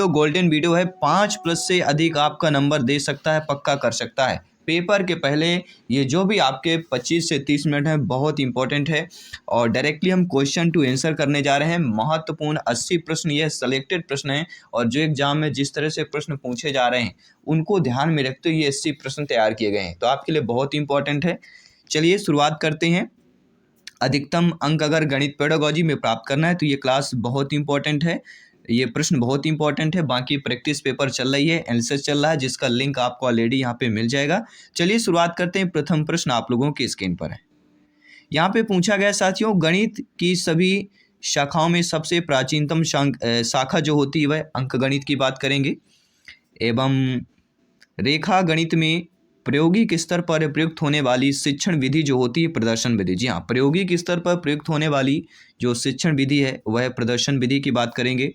तो golden video है, 5+ से अधिक आपका नंबर दे सकता है, पक्का कर सकता है। पेपर के पहले ये जो भी आपके 25 से 30 मिनट हैं बहुत इंपॉर्टेंट है और डायरेक्टली हम क्वेश्चन टू आंसर करने जा रहे हैं। महत्वपूर्ण 80 प्रश्न ये सिलेक्टेड प्रश्न हैं और जो एग्जाम में जिस तरह से प्रश्न पूछे जा रहे हैं उनको ध्यान में रखते हुए ये 80 प्रश्न तैयार किए गए हैं, तो आपके लिए बहुत इंपॉर्टेंट है। चलिए शुरुआत करते हैं। अधिकतम अंक अगर गणित पेडागोजी में प्राप्त करना है तो ये क्लास बहुत इंपॉर्टेंट है, ये प्रश्न बहुत इंपॉर्टेंट है। बाकी प्रैक्टिस पेपर चल रही है, एनालिसिस चल रहा है, जिसका लिंक आपको ऑलरेडी यहाँ पे मिल जाएगा। चलिए शुरुआत करते हैं। प्रथम प्रश्न आप लोगों की स्क्रीन पर है। यहाँ पे पूछा गया साथियों, गणित की सभी शाखाओं में सबसे प्राचीनतम शाखा जो होती है वह अंकगणित की बात करेंगे। एवं रेखा गणित में प्रायोगिक स्तर पर प्रयुक्त होने वाली शिक्षण विधि जो होती है प्रदर्शन विधि। जी हाँ, प्रायोगिक स्तर पर प्रयुक्त होने वाली जो शिक्षण विधि है वह प्रदर्शन विधि की बात करेंगे।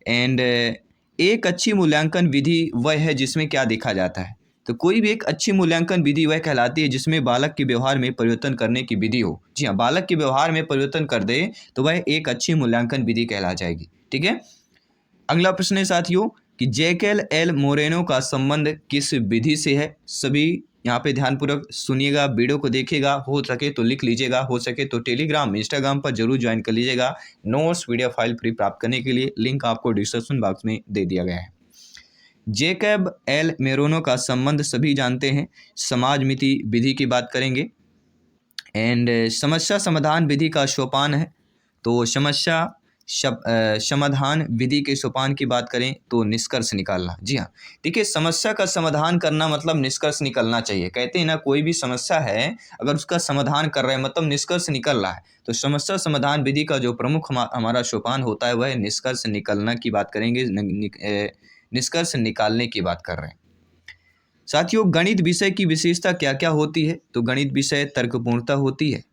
एंड एक अच्छी मूल्यांकन विधि वह है जिसमें क्या देखा जाता है, तो कोई भी एक अच्छी मूल्यांकन विधि वह कहलाती है जिसमें बालक के व्यवहार में परिवर्तन करने की विधि हो। जी हाँ, बालक के व्यवहार में परिवर्तन कर दे तो वह एक अच्छी मूल्यांकन विधि कहला जाएगी। ठीक है, अगला प्रश्न है साथियों कि जैकेल एल मोरेनो का संबंध किस विधि से है। सभी यहाँ पे ध्यानपूर्वक सुनिएगा, वीडियो को देखिएगा, हो सके तो लिख लीजिएगा, हो सके तो टेलीग्राम इंस्टाग्राम पर जरूर ज्वाइन कर लीजिएगा। नोट्स वीडियो फाइल फ्री प्राप्त करने के लिए लिंक आपको डिस्क्रिप्शन बॉक्स में दे दिया गया है। जैकब एल मोरेनो का संबंध सभी जानते हैं, समाजमिति विधि की बात करेंगे। एंड समस्या समाधान विधि का सोपान है, तो समस्या समाधान विधि के सोपान की बात करें तो निष्कर्ष निकालना। जी हाँ, देखिए समस्या का समाधान करना मतलब निष्कर्ष निकलना चाहिए। कहते हैं ना, कोई भी समस्या है अगर उसका समाधान कर रहे हैं मतलब निष्कर्ष निकल रहा है, तो समस्या समाधान विधि का जो प्रमुख हमारा सोपान होता है वह निष्कर्ष निकलना की बात करेंगे, निष्कर्ष निकालने की बात कर रहे हैं। साथियों, गणित विषय की विशेषता क्या क्या होती है, तो गणित विषय तर्कपूर्णता होती है,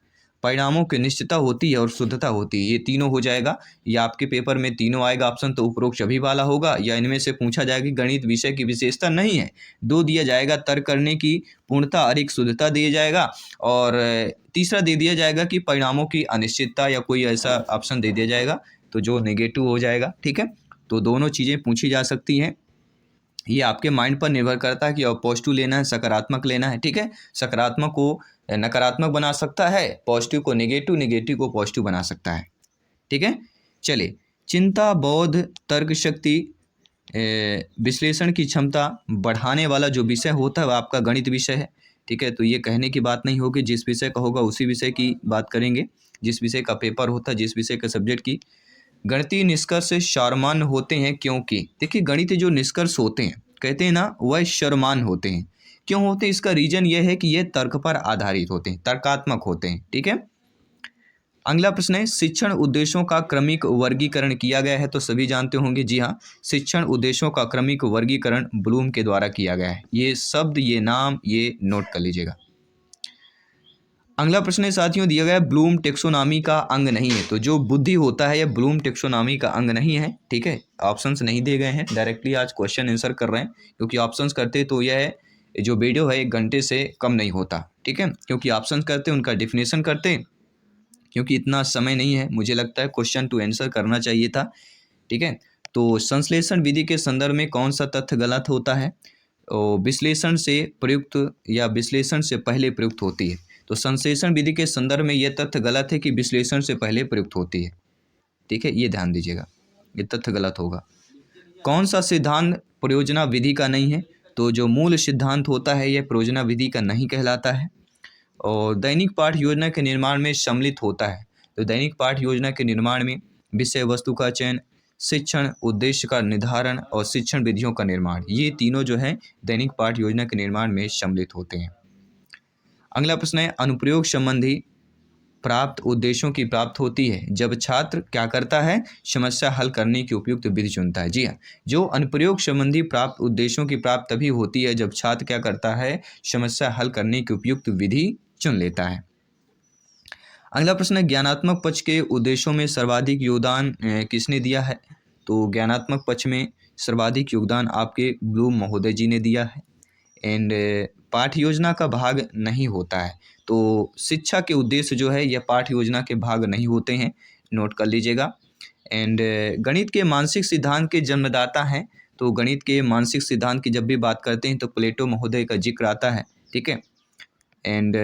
परिणामों की निश्चितता होती है और शुद्धता होती है। ये तीनों हो जाएगा, या आपके पेपर में तीनों आएगा ऑप्शन, तो उपरोक्त सभी वाला होगा, या इनमें से पूछा जाएगा कि गणित विषय की विशेषता नहीं है, दो दिया जाएगा, तर्क करने की पूर्णता और एक शुद्धता दिया जाएगा, और तीसरा दे दिया जाएगा कि परिणामों की अनिश्चितता, या कोई ऐसा ऑप्शन दे दिया जाएगा तो जो नेगेटिव हो जाएगा। ठीक है, तो दोनों चीज़ें पूछी जा सकती हैं, ये आपके माइंड पर निर्भर करता है कि पॉजिटिव लेना है सकारात्मक लेना है। ठीक है, सकारात्मक को नकारात्मक बना सकता है, पॉजिटिव को नेगेटिव, नेगेटिव को पॉजिटिव बना सकता है। ठीक है, चलिए, चिंता, बोध, तर्क शक्ति, विश्लेषण की क्षमता बढ़ाने वाला जो विषय होता है वह आपका गणित विषय है। ठीक है, तो ये कहने की बात नहीं होगी, जिस विषय का होगा उसी विषय की बात करेंगे, जिस विषय का पेपर होता है, जिस विषय का सब्जेक्ट की। गणितीय निष्कर्ष शर्मान होते हैं क्योंकि, देखिए गणित जो निष्कर्ष होते हैं कहते हैं ना वह शर्मान होते हैं। क्यों होते हैं, इसका रीजन यह है कि ये तर्क पर आधारित होते हैं, तर्कात्मक होते हैं। ठीक है, अगला प्रश्न है, शिक्षण उद्देश्यों का क्रमिक वर्गीकरण किया गया है, तो सभी जानते होंगे। जी हाँ, शिक्षण उद्देश्यों का क्रमिक वर्गीकरण ब्लूम के द्वारा किया गया है। ये शब्द, ये नाम, ये नोट कर लीजिएगा। अगला प्रश्न है साथियों दिया गया, ब्लूम टेक्सोनॉमी का अंग नहीं है, तो जो बुद्धि होता है यह ब्लूम टेक्सोनॉमी का अंग नहीं है। ठीक है, ऑप्शंस नहीं दिए गए हैं, डायरेक्टली आज क्वेश्चन आंसर कर रहे हैं, क्योंकि ऑप्शंस करते तो यह जो वीडियो है 1 घंटे से कम नहीं होता। ठीक है, क्योंकि ऑप्शंस करते उनका डिफिनेशन करते, क्योंकि इतना समय नहीं है, मुझे लगता है क्वेश्चन टू आंसर करना चाहिए था। ठीक है, तो संश्लेषण विधि के संदर्भ में कौन सा तथ्य गलत होता है, विश्लेषण से प्रयुक्त या विश्लेषण से पहले प्रयुक्त होती है, तो संश्लेषण विधि के संदर्भ में यह तथ्य गलत है कि विश्लेषण से पहले प्रयुक्त होती है। ठीक है, ये ध्यान दीजिएगा, ये तथ्य गलत होगा। कौन सा सिद्धांत प्रयोजना विधि का नहीं है, तो जो मूल सिद्धांत होता है यह प्रयोजना विधि का नहीं कहलाता है। और दैनिक पाठ योजना के निर्माण में सम्मिलित होता है, तो दैनिक पाठ योजना के निर्माण में विषय वस्तु का चयन, शिक्षण उद्देश्य का निर्धारण और शिक्षण विधियों का निर्माण, ये तीनों जो है दैनिक पाठ योजना के निर्माण में सम्मिलित होते हैं। अगला प्रश्न है, अनुप्रयोग संबंधी प्राप्त उद्देश्यों की प्राप्त होती है जब छात्र क्या करता है, समस्या हल करने की उपयुक्त विधि चुनता है। जी हाँ, जो अनुप्रयोग संबंधी प्राप्त उद्देश्यों की प्राप्त तभी होती है जब छात्र क्या करता है, समस्या हल करने की उपयुक्त विधि चुन लेता है। अगला प्रश्न है, ज्ञानात्मक पक्ष के उद्देश्यों में सर्वाधिक योगदान किसने दिया है, तो ज्ञानात्मक पक्ष में सर्वाधिक योगदान आपके ब्लूम महोदय जी ने दिया है। एंड पाठ योजना का भाग नहीं होता है, तो शिक्षा के उद्देश्य जो है यह पाठ योजना के भाग नहीं होते हैं, नोट कर लीजिएगा। एंड गणित के मानसिक सिद्धांत के जन्मदाता हैं। तो गणित के मानसिक सिद्धांत की जब भी बात करते हैं तो प्लेटो महोदय का जिक्र आता है, ठीक है। एंड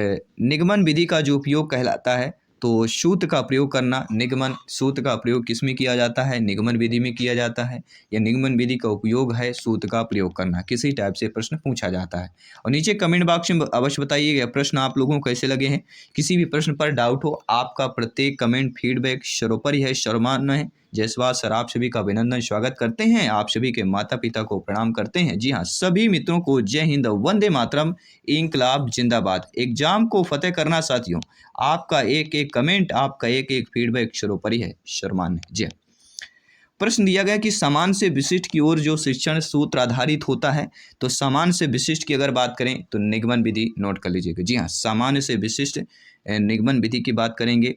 निगमन विधि का जो उपयोग कहलाता है, तो सूत्र का प्रयोग करना, निगमन सूत्र का प्रयोग किस में किया जाता है, निगमन विधि में किया जाता है, या निगमन विधि का उपयोग है सूत्र का प्रयोग करना, किसी टाइप से प्रश्न पूछा जाता है। और नीचे कमेंट बॉक्स में अवश्य बताइएगा प्रश्न आप लोगों को कैसे लगे हैं। किसी भी प्रश्न पर डाउट हो, आपका प्रत्येक कमेंट फीडबैक सर्वोपरि है, सर्वमान्य है। जयसवाल सर आप सभी का अभिनंदन, स्वागत करते हैं, आप सभी के माता पिता को प्रणाम करते हैं। जी हाँ, सभी मित्रों को जय हिंद, वंदे मातरम, इंकलाब जिंदाबाद। एग्जाम को फतेह करना साथियों, आपका एक एक कमेंट, आपका एक एक फीडबैक सर्वोपरि है, सर्वमान्य है। जी हाँ, प्रश्न दिया गया कि समान से विशिष्ट की ओर जो शिक्षण सूत्र आधारित होता है, तो समान से विशिष्ट की अगर बात करें तो निगमन विधि नोट कर लीजिएगा। जी हाँ, सामान्य से विशिष्ट निगमन विधि की बात करेंगे।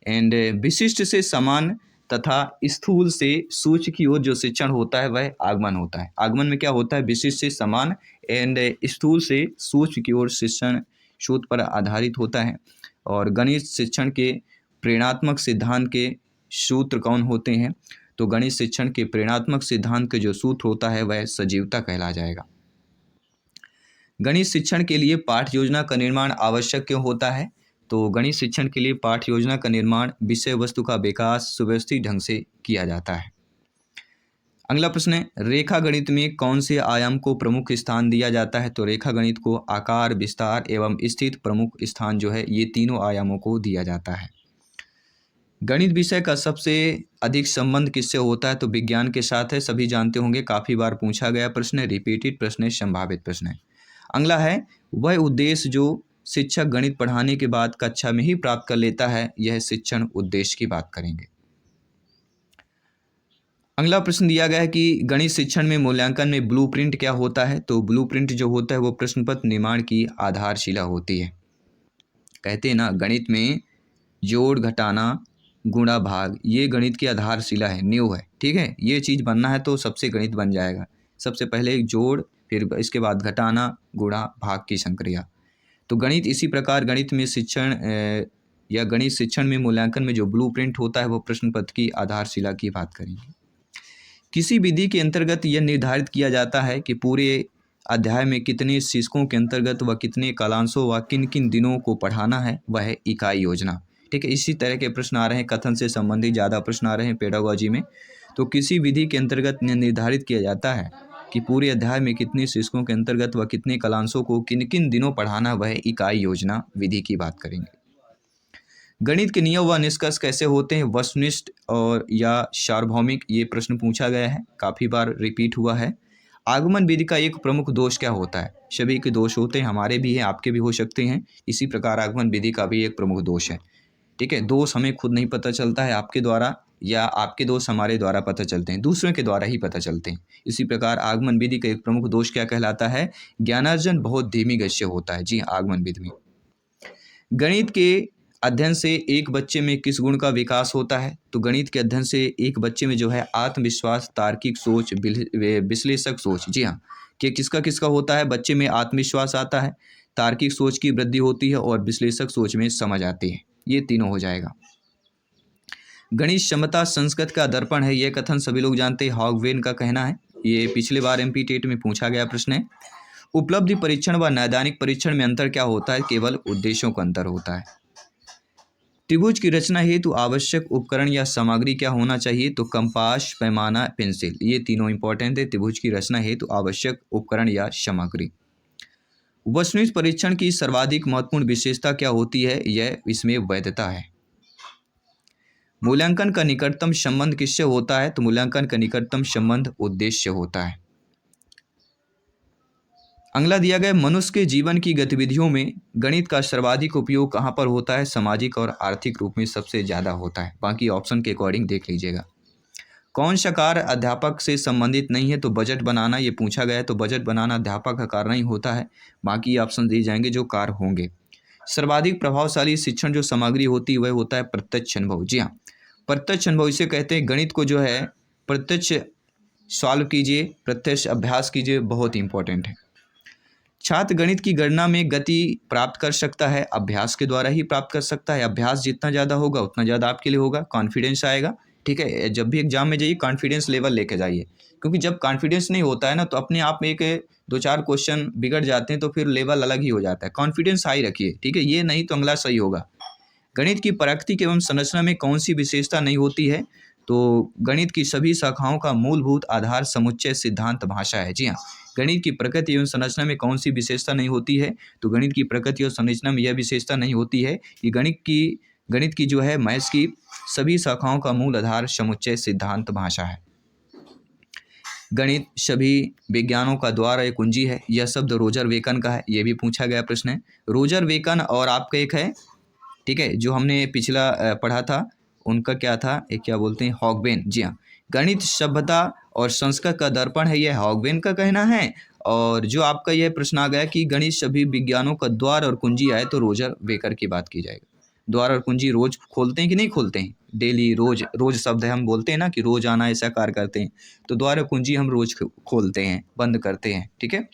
एंड विशिष्ट से समान तथा स्थूल से सूक्ष्म की ओर जो शिक्षण होता है वह आगमन होता है। आगमन में क्या होता है, विशिष्ट से समान एंड स्थूल से सूक्ष्म की ओर शिक्षण सूत्र पर आधारित होता है। और गणित शिक्षण के प्रेरणात्मक सिद्धांत के सूत्र कौन होते हैं, तो गणित शिक्षण के प्रेरणात्मक सिद्धांत के जो सूत्र होता है वह सजीवता कहला जाएगा। गणित शिक्षण के लिए पाठ्य योजना का निर्माण आवश्यक क्यों होता है, तो गणित शिक्षण के लिए पाठ्य योजना का निर्माण विषय वस्तु का विकास सुव्यवस्थित ढंग से किया जाता है। अगला प्रश्न है, रेखा गणित में कौन से आयाम को प्रमुख स्थान दिया जाता है, तो रेखा गणित को आकार, विस्तार एवं स्थित प्रमुख स्थान जो है ये तीनों आयामों को दिया जाता है। गणित विषय का सबसे अधिक संबंध किससे होता है, तो विज्ञान के साथ है, सभी जानते होंगे, काफ़ी बार पूछा गया प्रश्न है, रिपीटेड प्रश्न है, संभावित प्रश्न है। अगला है, वह उद्देश्य जो शिक्षक गणित पढ़ाने के बाद कक्षा में ही प्राप्त कर लेता है, यह शिक्षण उद्देश्य की बात करेंगे। अगला प्रश्न दिया गया है कि गणित शिक्षण में मूल्यांकन में ब्लूप्रिंट क्या होता है, तो ब्लूप्रिंट जो होता है वो प्रश्न पत्र निर्माण की आधारशिला होती है। कहते हैं ना, गणित में जोड़, घटाना, गुणा, भाग, ये गणित की आधारशिला है, नींव है, ठीक है। ये चीज़ बनना है तो सबसे गणित बन जाएगा। सबसे पहले एक जोड़, फिर इसके बाद घटाना, गुणा, भाग की संक्रिया। तो गणित इसी प्रकार गणित में शिक्षण या गणित शिक्षण में मूल्यांकन में जो ब्लूप्रिंट होता है वो प्रश्न पत्र की आधारशिला की बात करेंगे। किसी विधि के अंतर्गत यह निर्धारित किया जाता है कि पूरे अध्याय में कितने शीर्षकों के अंतर्गत व कितने कालांशों व किन किन दिनों को पढ़ाना है, वह है इकाई योजना, ठीक है। इसी तरह के प्रश्न आ रहे हैं, कथन से संबंधित ज़्यादा प्रश्न आ रहे हैं पेडागोजी में। तो किसी विधि के अंतर्गत निर्धारित किया जाता है कि पूरे अध्याय में कितने शीर्षकों के अंतर्गत व कितने कालांशों को किन किन दिनों पढ़ाना, वह इकाई योजना विधि की बात करेंगे। गणित के नियम व निष्कर्ष कैसे होते हैं, वस्तुनिष्ठ और या सार्वभौमिक, ये प्रश्न पूछा गया है, काफ़ी बार रिपीट हुआ है। आगमन विधि का एक प्रमुख दोष क्या होता है, सभी के दोष होते हैं, हमारे भी हैं, आपके भी हो सकते हैं। इसी प्रकार आगमन विधि का भी एक प्रमुख दोष है, ठीक है। दोष हमें खुद नहीं पता चलता है आपके द्वारा, या आपके दोष हमारे द्वारा पता चलते हैं, दूसरों के द्वारा ही पता चलते हैं। इसी प्रकार आगमन विधि का एक प्रमुख दोष क्या कहलाता है, ज्ञानार्जन बहुत धीमी गति से होता है। जी, आगमन विधि में गणित के अध्ययन से एक बच्चे में किस गुण का विकास होता है, तो गणित के अध्ययन से एक बच्चे में जो है आत्मविश्वास, तार्किक सोच, विश्लेषक सोच, जी हाँ, कि किसका किसका होता है, बच्चे में आत्मविश्वास आता है, तार्किक सोच की वृद्धि होती है और विश्लेषक सोच में समझ आती है, ये तीनों हो जाएगा। गणित क्षमता संस्कृत का दर्पण है, यह कथन सभी लोग जानते हैं, हॉगवेन का कहना है, ये पिछले बार MP टेट में पूछा गया प्रश्न है। उपलब्धि परीक्षण व नैदानिक परीक्षण में अंतर क्या होता है, केवल उद्देश्यों का अंतर होता है। त्रिभुज की रचना हेतु आवश्यक उपकरण या सामग्री क्या होना चाहिए, तो कंपास, पैमाना, पेंसिल, ये तीनों इंपॉर्टेंट है। त्रिभुज की रचना हेतु आवश्यक उपकरण या सामग्री। वस्तुनिष्ठ परीक्षण की सर्वाधिक महत्वपूर्ण विशेषता क्या होती है, यह इसमें वैधता है। मूल्यांकन का निकटतम संबंध किससे होता है, तो मूल्यांकन का निकटतम संबंध उद्देश्य से होता है। अगला दिया गया, मनुष्य के जीवन की गतिविधियों में गणित का सर्वाधिक उपयोग कहाँ पर होता है, सामाजिक और आर्थिक रूप में सबसे ज़्यादा होता है। बाकी ऑप्शन के अकॉर्डिंग देख लीजिएगा। कौन सा कार्य अध्यापक से संबंधित नहीं है, तो बजट बनाना, ये पूछा गया है, तो बजट बनाना अध्यापक का कार्य नहीं होता है। बाकी ऑप्शन दिए जाएंगे जो कार्य होंगे। सर्वाधिक प्रभावशाली शिक्षण जो सामग्री होती है वह होता है प्रत्यक्ष अनुभव। जी हाँ, प्रत्यक्ष अनुभव इसे कहते हैं। गणित को जो है प्रत्यक्ष सॉल्व कीजिए, प्रत्यक्ष अभ्यास कीजिए, बहुत इंपॉर्टेंट है। छात्र गणित की गणना में गति प्राप्त कर सकता है, अभ्यास के द्वारा ही प्राप्त कर सकता है। अभ्यास जितना ज़्यादा होगा उतना ज़्यादा आपके लिए होगा, कॉन्फिडेंस आएगा, ठीक है, जब भी एग्जाम में जाइए कॉन्फिडेंस लेवल लेके जाइए, क्योंकि जब कॉन्फिडेंस नहीं होता है ना तो अपने आप में एक 2-4 क्वेश्चन बिगड़ जाते हैं, तो फिर लेवल अलग ही हो जाता है। कॉन्फिडेंस हाई रखिए, ठीक है, ये नहीं तो अगला सही होगा। गणित की प्राकृतिक एवं संरचना में कौन सी विशेषता नहीं होती है? तो गणित की सभी शाखाओं का मूलभूत आधार समुच्चय सिद्धांत भाषा है। जी हाँ, गणित की प्रकृति एवं संरचना में कौन सी विशेषता नहीं होती है? तो गणित की प्रकृति और संरचना में यह विशेषता नहीं होती है कि गणित की जो है मैथ्स की सभी शाखाओं का मूल आधार समुच्चय सिद्धांत भाषा है। गणित सभी विज्ञानों का द्वार एक कुंजी है, यह शब्द रोजर बेकन का है, ये भी पूछा गया प्रश्न है। रोजर बेकन और आपका एक है, ठीक है, जो हमने पिछला पढ़ा था, उनका क्या था, एक क्या बोलते हैं, हॉगबेन। जी हाँ, गणित सभ्यता और संस्कृत का दर्पण है, यह हॉगबेन का कहना है। और जो आपका यह प्रश्न आ गया कि गणित सभी विज्ञानों का द्वार और कुंजी है, तो रोजर बेकर की बात की जाएगी। द्वार और कुंजी रोज खोलते हैं कि नहीं खोलते हैं? डेली, रोज, रोज शब्द है, हम बोलते हैं ना कि रोज आना ऐसा कार्य करते हैं, तो द्वार और कुंजी हम रोज खोलते हैं, बंद करते हैं, ठीक है।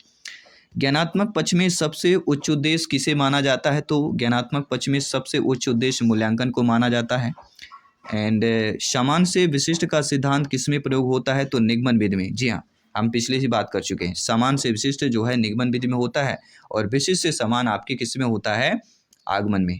ज्ञानात्मक पक्ष में सबसे उच्च उद्देश्य किसे माना जाता है? तो ज्ञानात्मक पक्ष में सबसे उच्च उद्देश्य मूल्यांकन को माना जाता है। एंड समान से विशिष्ट का सिद्धांत किसमें प्रयोग होता है? तो निगमन विधि में। जी हाँ, हम पिछले ही बात कर चुके हैं, समान से विशिष्ट जो है निगमन विधि में होता है, और विशिष्ट से समान आपके किस में होता है? आगमन में।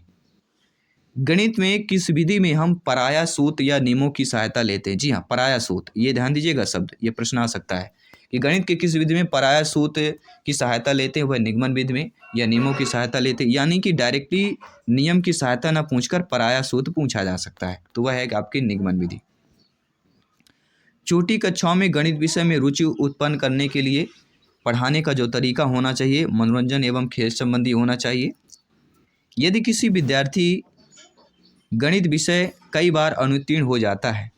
गणित में किस विधि में हम पराया सूत्र या नियमों की सहायता लेते हैं? जी हाँ, पराया सूत्र, ये ध्यान दीजिएगा शब्द, ये प्रश्न आ सकता है कि गणित के किस विधि में पराया सूत्र की सहायता लेते हैं? वह निगमन विधि में, या नियमों की सहायता लेते हैं, यानी कि डायरेक्टली नियम की सहायता न पूछकर पराया सूत्र पूछा जा सकता है, तो वह है कि आपकी निगमन विधि। छोटी कक्षाओं में गणित विषय में रुचि उत्पन्न करने के लिए पढ़ाने का जो तरीका होना चाहिए, मनोरंजन एवं खेल संबंधी होना चाहिए। यदि किसी विद्यार्थी गणित विषय कई बार अनुत्तीर्ण हो जाता है,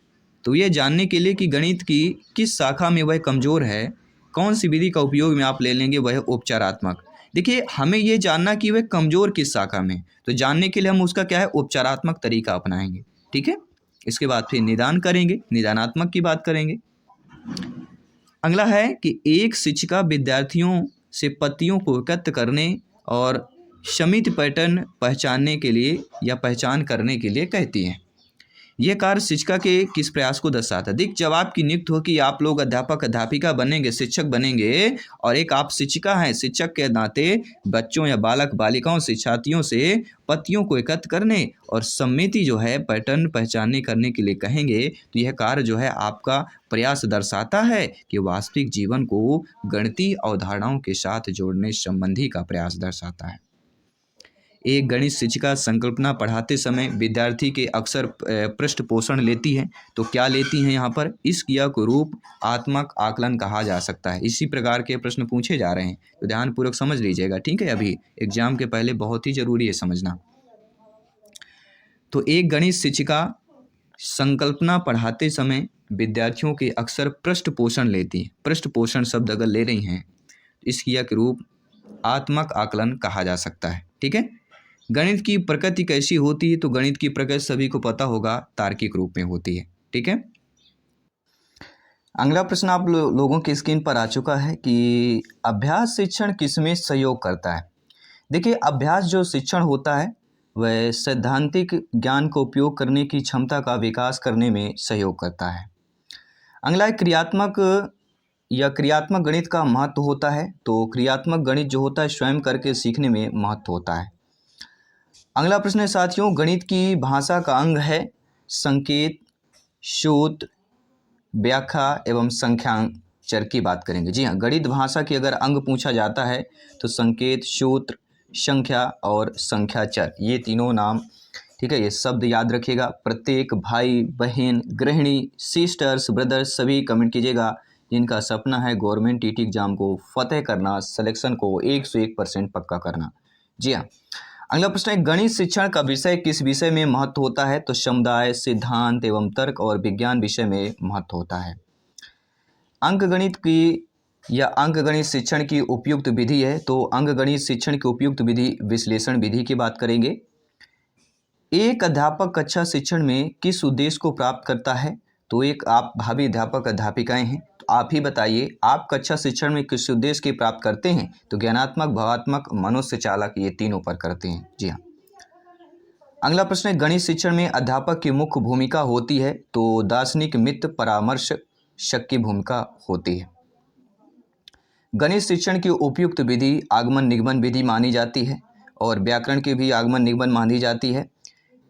तो यह जानने के लिए कि गणित की किस शाखा में वह कमज़ोर है, कौन सी विधि का उपयोग में आप ले लेंगे, वह उपचारात्मक। देखिए, हमें ये जानना कि वह कमज़ोर किस शाखा में, तो जानने के लिए हम उसका क्या है, उपचारात्मक तरीका अपनाएंगे, ठीक है। इसके बाद फिर निदान करेंगे, निदानात्मक की बात करेंगे। अगला है कि एक शिक्षिका विद्यार्थियों से पत्तियों को एकत्र करने और समिति पैटर्न पहचानने के लिए या पहचान करने के लिए कहती हैं। यह कार्य शिक्षिका के किस प्रयास को दर्शाता है? देख, जब आपकी नियुक्त हो कि आप लोग अध्यापक अध्यापिका बनेंगे, शिक्षक बनेंगे, और एक आप शिक्षिका हैं, शिक्षक के नाते बच्चों या बालक बालिकाओं से, छात्रियों से पत्तियों को एकत्र करने और समिति जो है पैटर्न पहचानने करने के लिए कहेंगे, तो यह कार्य जो है आपका प्रयास दर्शाता है कि वास्तविक जीवन को गणितीय अवधारणाओं के साथ जोड़ने संबंधी का प्रयास दर्शाता है। एक गणित शिक्षिका संकल्पना पढ़ाते समय विद्यार्थी के अक्सर पृष्ठ पोषण लेती है, तो क्या लेती हैं यहाँ पर? इस क्रिया को रूप आत्मक आकलन कहा जा सकता है। इसी प्रकार के प्रश्न पूछे जा रहे हैं, तो ध्यानपूर्वक समझ लीजिएगा, ठीक है। अभी एग्जाम के पहले बहुत ही जरूरी है समझना। तो एक गणित शिक्षिका संकल्पना पढ़ाते समय विद्यार्थियों के अक्सर पृष्ठ पोषण लेती है। पृष्ठ पोषण शब्द अगर ले रही हैं, इस क्रिया के रूप आत्मक आकलन कहा जा सकता है, ठीक है। गणित की प्रकृति कैसी होती है? तो गणित की प्रकृति सभी को पता होगा, तार्किक रूप में होती है, ठीक है। अगला प्रश्न आप लोगों की स्क्रीन पर आ चुका है कि अभ्यास शिक्षण किसमें सहयोग करता है? देखिए, अभ्यास जो शिक्षण होता है वह सैद्धांतिक ज्ञान को उपयोग करने की क्षमता का विकास करने में सहयोग करता है। अगला है क्रियात्मक गणित का महत्व होता है, तो क्रियात्मक गणित जो होता है स्वयं करके सीखने में महत्व होता है। अगला प्रश्न है साथियों, गणित की भाषा का अंग है संकेत, सूत्र, व्याख्या एवं संख्यांचर की बात करेंगे। जी हाँ, गणित भाषा की अगर अंग पूछा जाता है तो संकेत, सूत्र, संख्या और संख्याचर, ये तीनों नाम, ठीक है, ये शब्द याद रखिएगा। प्रत्येक भाई बहन, गृहिणी, सिस्टर्स, ब्रदर्स सभी कमेंट कीजिएगा जिनका सपना है गवर्नमेंट टीटी एग्जाम को फतेह करना, सिलेक्शन को 101% पक्का करना। जी हाँ, अगला प्रश्न है गणित शिक्षण का विषय किस विषय में महत्व होता है? तो समुदाय, सिद्धांत एवं तर्क और विज्ञान विषय में महत्व होता है। अंकगणित की या अंकगणित शिक्षण की उपयुक्त विधि है, तो अंकगणित शिक्षण की उपयुक्त विधि विश्लेषण विधि की बात करेंगे। एक अध्यापक कक्षा शिक्षण में किस उद्देश्य को प्राप्त करता है? तो एक आप भावी अध्यापक अध्यापिकाएं हैं, तो आप ही बताइए, आप कक्षा शिक्षण में किस उद्देश्य की प्राप्त करते हैं? तो ज्ञानात्मक, भावात्मक, मनुष्य चालक, ये तीनों पर करते हैं। जी हाँ, अगला प्रश्न है, गणित शिक्षण में अध्यापक की मुख्य भूमिका होती है तो दार्शनिक मित्र परामर्शक की भूमिका होती है। गणित शिक्षण की उपयुक्त विधि आगमन निगमन विधि मानी जाती है और व्याकरण की भी आगमन निगमन मानी जाती है।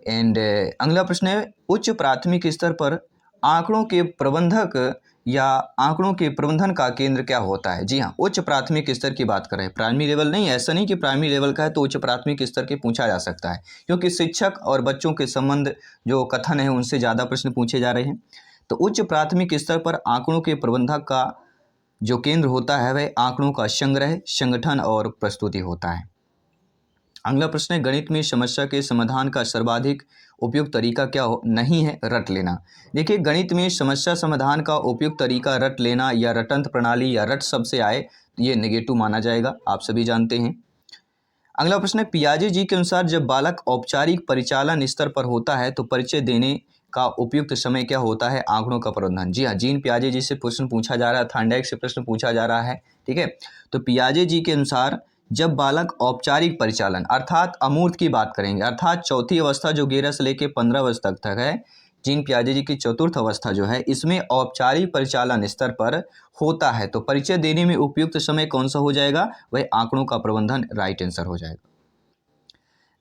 एंड अगला प्रश्न है, उच्च प्राथमिक स्तर पर आंकड़ों के प्रबंधक या आंकड़ों के प्रबंधन का केंद्र क्या होता है? जी हाँ, उच्च प्राथमिक स्तर की बात करें, प्राइमरी लेवल नहीं। ऐसा नहीं कि प्राइमरी लेवल का है तो उच्च प्राथमिक स्तर के पूछा जा सकता है, क्योंकि शिक्षक और बच्चों के संबंध जो कथन है उनसे ज़्यादा प्रश्न पूछे जा रहे हैं। तो उच्च प्राथमिक स्तर पर आंकड़ों के प्रबंधक का जो केंद्र होता है वह आंकड़ों का संग्रह, संगठन और प्रस्तुति होता है। अगला प्रश्न है, गणित में समस्या के समाधान का सर्वाधिक उपयुक्त तरीका क्या नहीं है? रट लेना। देखिए, गणित में समस्या समाधान का उपयुक्त तरीका रट लेना या रटंत प्रणाली या रट शब्द से आए तो ये नेगेटिव माना जाएगा, आप सभी जानते हैं। अगला प्रश्न है, पियाजे जी के अनुसार जब बालक औपचारिक परिचालन स्तर पर होता है तो परिचय देने का उपयुक्त समय क्या होता है? आंकड़ों का प्रबंधन। जी हाँ, जीन पियाजे जी से प्रश्न पूछा जा रहा है, थांडाइक से प्रश्न पूछा जा रहा है। ठीक है, तो पियाजे जी के अनुसार जब बालक औपचारिक परिचालन अर्थात अमूर्त की बात करेंगे, अर्थात चौथी अवस्था जो 11 से लेकर 15 वर्ष तक है, जीन पियाजे जी की चतुर्थ अवस्था जो है, इसमें औपचारिक परिचालन स्तर पर होता है तो परिचय देने में उपयुक्त समय कौन सा हो जाएगा? वह आंकड़ों का प्रबंधन राइट आंसर हो जाएगा।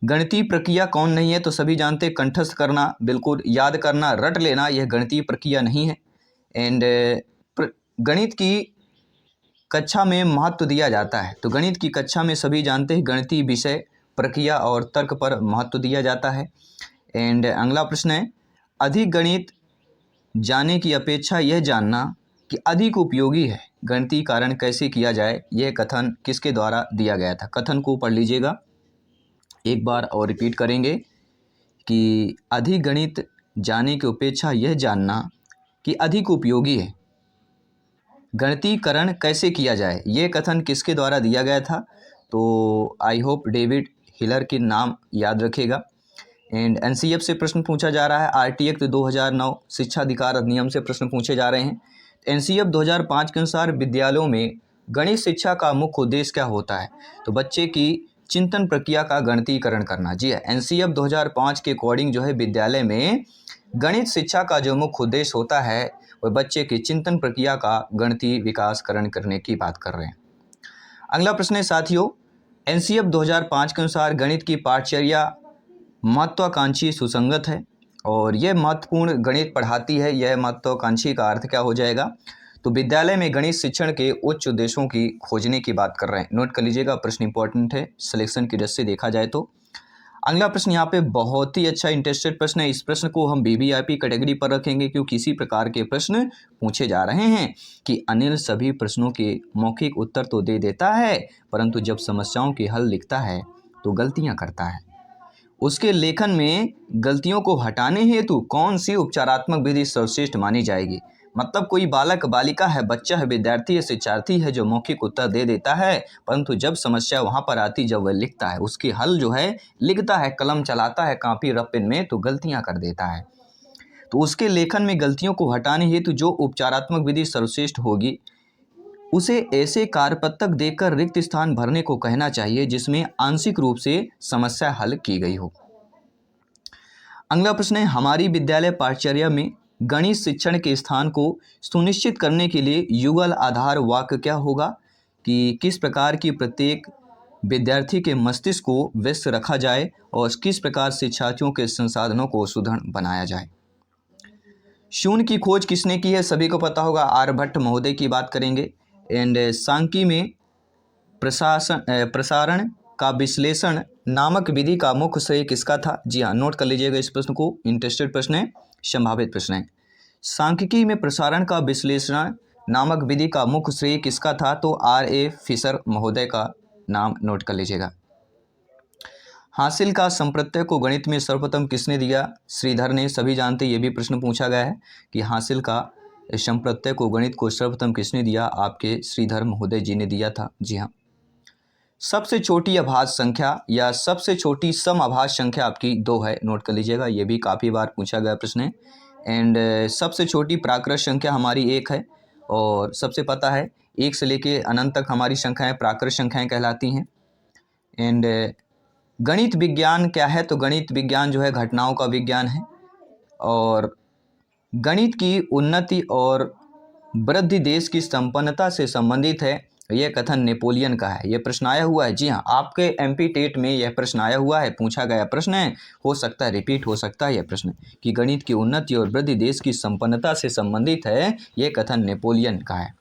गणितीय प्रक्रिया कौन नहीं है? तो सभी जानते हैं, कंठस्थ करना, बिल्कुल याद करना, रट लेना, यह गणितीय प्रक्रिया नहीं है। एंड गणित की कक्षा में महत्व दिया जाता है तो गणित की कक्षा में सभी जानते हैं गणितीय विषय, प्रक्रिया और तर्क पर महत्व दिया जाता है। एंड अगला प्रश्न है, अधिक गणित जाने की अपेक्षा यह जानना कि अधिक उपयोगी है गणितीय कारण कैसे किया जाए, यह कथन किसके द्वारा दिया गया था? कथन को पढ़ लीजिएगा एक बार और रिपीट करेंगे कि अधिक गणित जाने की अपेक्षा यह जानना कि अधिक उपयोगी है गणितीकरण कैसे किया जाए, ये कथन किसके द्वारा दिया गया था? तो आई होप डेविड हिलर के नाम याद रखेगा। एंड एनसीएफ से प्रश्न पूछा जा रहा है, आरटी एक्ट 2009 शिक्षा अधिकार अधिनियम से प्रश्न पूछे जा रहे हैं। एनसीएफ 2005 के अनुसार विद्यालयों में गणित शिक्षा का मुख्य उद्देश्य क्या होता है? तो बच्चे की चिंतन प्रक्रिया का गणितीकरण करना। जी है, एनसीएफ 2005 के अकॉर्डिंग जो है विद्यालय में गणित शिक्षा का जो मुख्य उद्देश्य होता है वह बच्चे की चिंतन प्रक्रिया का गणितीय विकासकरण करने की बात कर रहे हैं। अगला प्रश्न है साथियों, एनसीएफ 2005 के अनुसार गणित की पाठचर्या महत्वाकांक्षी सुसंगत है और यह महत्वपूर्ण गणित पढ़ाती है। यह महत्वाकांक्षी का अर्थ क्या हो जाएगा? तो विद्यालय में गणित शिक्षण के उच्च उद्देश्यों की खोजने की बात कर रहे हैं। नोट कर लीजिएगा, प्रश्न इंपॉर्टेंट है सिलेक्शन की दृष्टि से देखा जाए तो। अगला प्रश्न यहाँ पे बहुत ही अच्छा इंटरेस्टेड प्रश्न है। इस प्रश्न को हम वीवीआईपी कैटेगरी पर रखेंगे क्योंकि इसी प्रकार के प्रश्न पूछे जा रहे हैं कि अनिल सभी प्रश्नों के मौखिक उत्तर तो दे देता है परंतु जब समस्याओं के हल लिखता है तो गलतियां करता है। उसके लेखन में गलतियों को हटाने हेतु कौन सी उपचारात्मक विधि सर्वश्रेष्ठ मानी जाएगी? मतलब कोई बालक बालिका है, बच्चा है, विद्यार्थी है, शिक्षार्थी है जो मौखिक उत्तर दे देता है परंतु जब समस्या वहाँ पर आती, जब वह लिखता है, उसके हल जो है लिखता है, कलम चलाता है कापी रफ पेन में तो गलतियाँ कर देता है। तो उसके लेखन में गलतियों को हटाने हेतु जो उपचारात्मक विधि सर्वश्रेष्ठ होगी उसे ऐसे कार्यपत्रक देकर रिक्त स्थान भरने को कहना चाहिए जिसमें आंशिक रूप से समस्या हल की गई हो। अगला प्रश्न है, हमारी विद्यालय पाठचर्या में गणित शिक्षण के स्थान को सुनिश्चित करने के लिए युगल आधार वाक्य क्या होगा? कि किस प्रकार की प्रत्येक विद्यार्थी के मस्तिष्क को व्यस्त रखा जाए और किस प्रकार शिक्षार्थियों के संसाधनों को सुदृढ़ बनाया जाए। शून्य की खोज किसने की है? सभी को पता होगा, आर्यभट्ट महोदय की बात करेंगे। एंड सांख्यिकी में प्रसारण का विश्लेषण नामक विधि का मुख्य श्रेय किसका था? जी हाँ, नोट कर लीजिएगा इस प्रश्न को, इंटरेस्टेड प्रश्न है, संभावित प्रश्न है। सांख्यिकी में प्रसारण का विश्लेषण नामक विधि का मुख्य श्रेय किसका था? तो R.A. फिशर महोदय का नाम नोट कर लीजिएगा। हासिल का संप्रत्यय को गणित में सर्वप्रथम किसने दिया? श्रीधर ने। सभी जानते ये भी प्रश्न पूछा गया है कि हासिल का संप्रत्यय को गणित को सर्वप्रथम किसने दिया? आपके श्रीधर महोदय जी ने दिया था। जी हाँ। सबसे छोटी अभाज्य संख्या या सबसे छोटी सम अभाज्य संख्या आपकी 2 है, नोट कर लीजिएगा, ये भी काफ़ी बार पूछा गया प्रश्न है। एंड सबसे छोटी प्राकृत संख्या हमारी 1 है और सबसे पता है 1 से लेके अनंत तक हमारी संख्याएं प्राकृत संख्याएं कहलाती हैं। एंड गणित विज्ञान क्या है? तो गणित विज्ञान जो है घटनाओं का विज्ञान है और गणित की उन्नति और वृद्धि देश की संपन्नता से संबंधित है। यह कथन नेपोलियन का है। यह प्रश्न आया हुआ है। जी हाँ, आपके एमपी टेट में यह प्रश्न आया हुआ है, पूछा गया प्रश्न है, हो सकता है रिपीट हो सकता है यह प्रश्न कि गणित की उन्नति और वृद्धि देश की संपन्नता से संबंधित है। यह कथन नेपोलियन का है।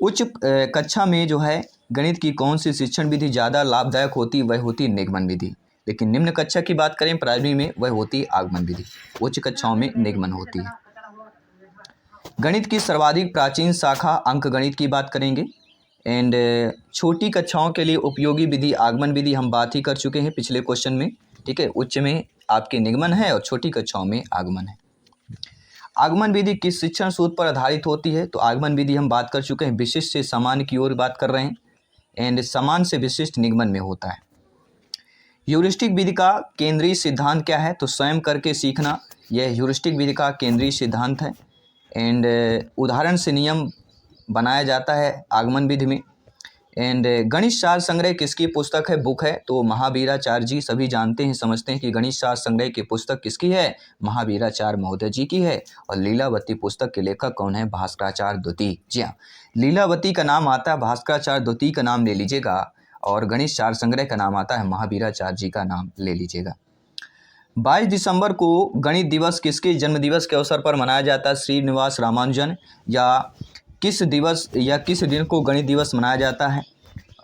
उच्च कक्षा में जो है गणित की कौन सी शिक्षण विधि ज़्यादा लाभदायक होती? वह होती निगमन विधि। लेकिन निम्न कक्षा की बात करें प्राइमरी में, वह होती आगमन विधि। उच्च कक्षाओं में निगमन होती है। गणित की सर्वाधिक प्राचीन शाखा अंक गणित की बात करेंगे। एंड छोटी कक्षाओं के लिए उपयोगी विधि आगमन विधि हम बात ही कर चुके हैं पिछले क्वेश्चन में। ठीक है, उच्च में आपके निगमन है और छोटी कक्षाओं में आगमन है। आगमन विधि किस शिक्षण सूत्र पर आधारित होती है? तो आगमन विधि हम बात कर चुके हैं, विशिष्ट से सामान्य की ओर बात कर रहे हैं एंड समान से विशिष्ट निगमन में होता है। ह्यूरिस्टिक विधि का केंद्रीय सिद्धांत क्या है? तो स्वयं करके सीखना, यह ह्यूरिस्टिक विधि का केंद्रीय सिद्धांत है। एंड उदाहरण से नियम बनाया जाता है आगमन विधि में। एंड गणित शास्त्र संग्रह किसकी पुस्तक है, बुक है? तो महावीराचार्य जी, सभी जानते हैं समझते हैं कि गणित शास्त्र संग्रह की पुस्तक किसकी है? महावीराचार्य महोदय जी की है। और लीलावती पुस्तक के लेखक कौन है? भास्कराचार्य द्वितीय। जी हाँ, लीलावती का नाम आता है, भास्कराचार्य द्वितीय का नाम ले लीजिएगा और गणित शास्त्र संग्रह का नाम आता है महावीराचार्य जी का नाम ले लीजिएगा। 22 दिसंबर को गणित दिवस किसके जन्म दिवस के अवसर पर मनाया जाता है? श्रीनिवास रामानुजन। या किस दिवस या किस दिन को गणित दिवस मनाया जाता है?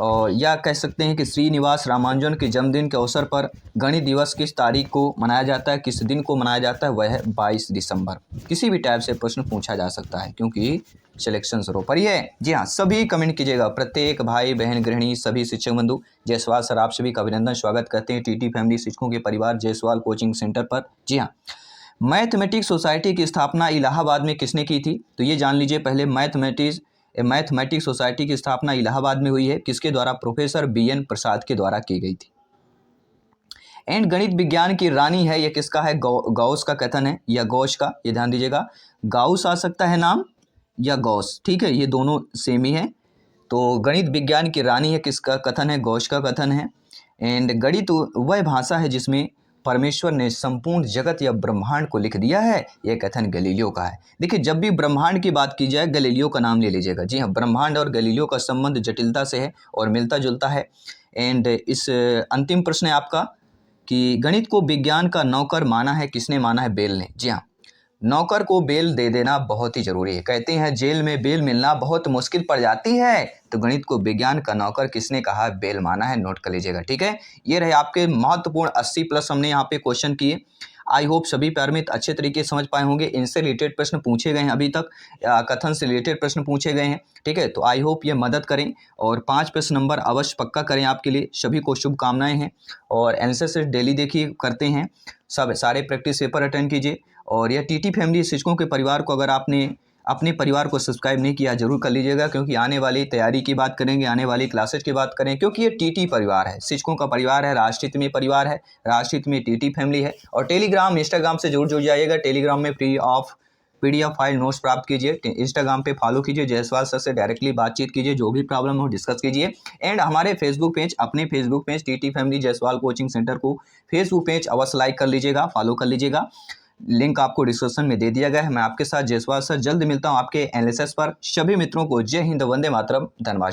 और या कह सकते हैं कि श्रीनिवास रामानुजन के जन्मदिन के अवसर पर गणित दिवस किस तारीख को मनाया जाता है, किस दिन को मनाया जाता है? वह है 22 दिसंबर। किसी भी टाइप से प्रश्न पूछा जा सकता है क्योंकि सिलेक्शन सरों पर ही है। जी हाँ, सभी कमेंट कीजिएगा, प्रत्येक भाई बहन गृहिणी सभी शिक्षक बंधु। जायसवाल सर आप सभी का अभिनंदन, स्वागत करते हैं टीटी फैमिली शिक्षकों के परिवार जायसवाल कोचिंग सेंटर पर। जी हाँ, मैथमेटिक्स सोसाइटी की स्थापना इलाहाबाद में किसने की थी? तो ये जान लीजिए पहले, मैथमेटिक्स सोसाइटी की स्थापना इलाहाबाद में हुई है। किसके द्वारा? प्रोफेसर BN प्रसाद के द्वारा की गई थी। एंड गणित विज्ञान की रानी है, यह किसका है? गॉस का कथन है या गॉस का, ये ध्यान दीजिएगा। गाउस आ सकता है नाम या गॉस, ठीक है, ये दोनों सेम ही है। तो गणित विज्ञान की रानी है, किसका कथन है? गॉस का कथन है। एंड गणित वह भाषा है जिसमें परमेश्वर ने संपूर्ण जगत या ब्रह्मांड को लिख दिया है, यह कथन गैलीलियो का है। देखिए, जब भी ब्रह्मांड की बात की जाए गैलीलियो का नाम ले लीजिएगा। जी हाँ, ब्रह्मांड और गैलीलियो का संबंध जटिलता से है और मिलता जुलता है। एंड इस अंतिम प्रश्न है आपका कि गणित को विज्ञान का नौकर माना है, किसने माना है? बेल ने। जी हाँ, नौकर को बेल दे देना बहुत ही जरूरी है। कहते हैं जेल में बेल मिलना बहुत मुश्किल पड़ जाती है, तो गणित को विज्ञान का नौकर किसने कहा? बेल माना है, नोट कर लीजिएगा। ठीक है, ये रहे आपके महत्वपूर्ण 80 प्लस हमने यहाँ पे क्वेश्चन किए। आई होप सभी प्यारे मित्र अच्छे तरीके से समझ पाए होंगे। इनसे रिलेटेड प्रश्न पूछे गए हैं अभी तक, कथन से रिलेटेड प्रश्न पूछे गए हैं। ठीक है, तो आई होप ये मदद करें और 5 प्रश्न नंबर अवश्य पक्का करें आपके लिए। सभी को शुभकामनाएं हैं और एनालिसिस डेली देखिए करते हैं, सब सारे प्रैक्टिस पेपर अटेंड कीजिए। और यह टीटी फैमिली शिक्षकों के परिवार को अगर आपने अपने परिवार को सब्सक्राइब नहीं किया जरूर कर लीजिएगा, क्योंकि आने वाली तैयारी की बात करेंगे, आने वाली क्लासेज की बात करें, क्योंकि ये टीटी परिवार है, शिक्षकों का परिवार है, राष्ट्रहित में परिवार है, राष्ट्रहित में टीटी फैमिली है। और टेलीग्राम इंस्टाग्राम से जरूर जुड़ जाइएगा। टेलीग्राम में free of PDF file notes प्राप्त कीजिए। इंस्टाग्राम पे फॉलो कीजिए, जायसवाल सर से डायरेक्टली बातचीत कीजिए, जो भी प्रॉब्लम हो डिस्कस कीजिए। एंड हमारे फेसबुक पेज, अपने Facebook page TT family Jaiswal coaching centre को फेसबुक पेज अवश्य लाइक कर लीजिएगा, फॉलो कर लीजिएगा। लिंक आपको डिस्क्रिप्शन में दे दिया गया है। मैं आपके साथ जायसवाल सर जल्द मिलता हूं आपके एनालिसिस पर। सभी मित्रों को जय हिंद, वंदे मातरम, धन्यवाद।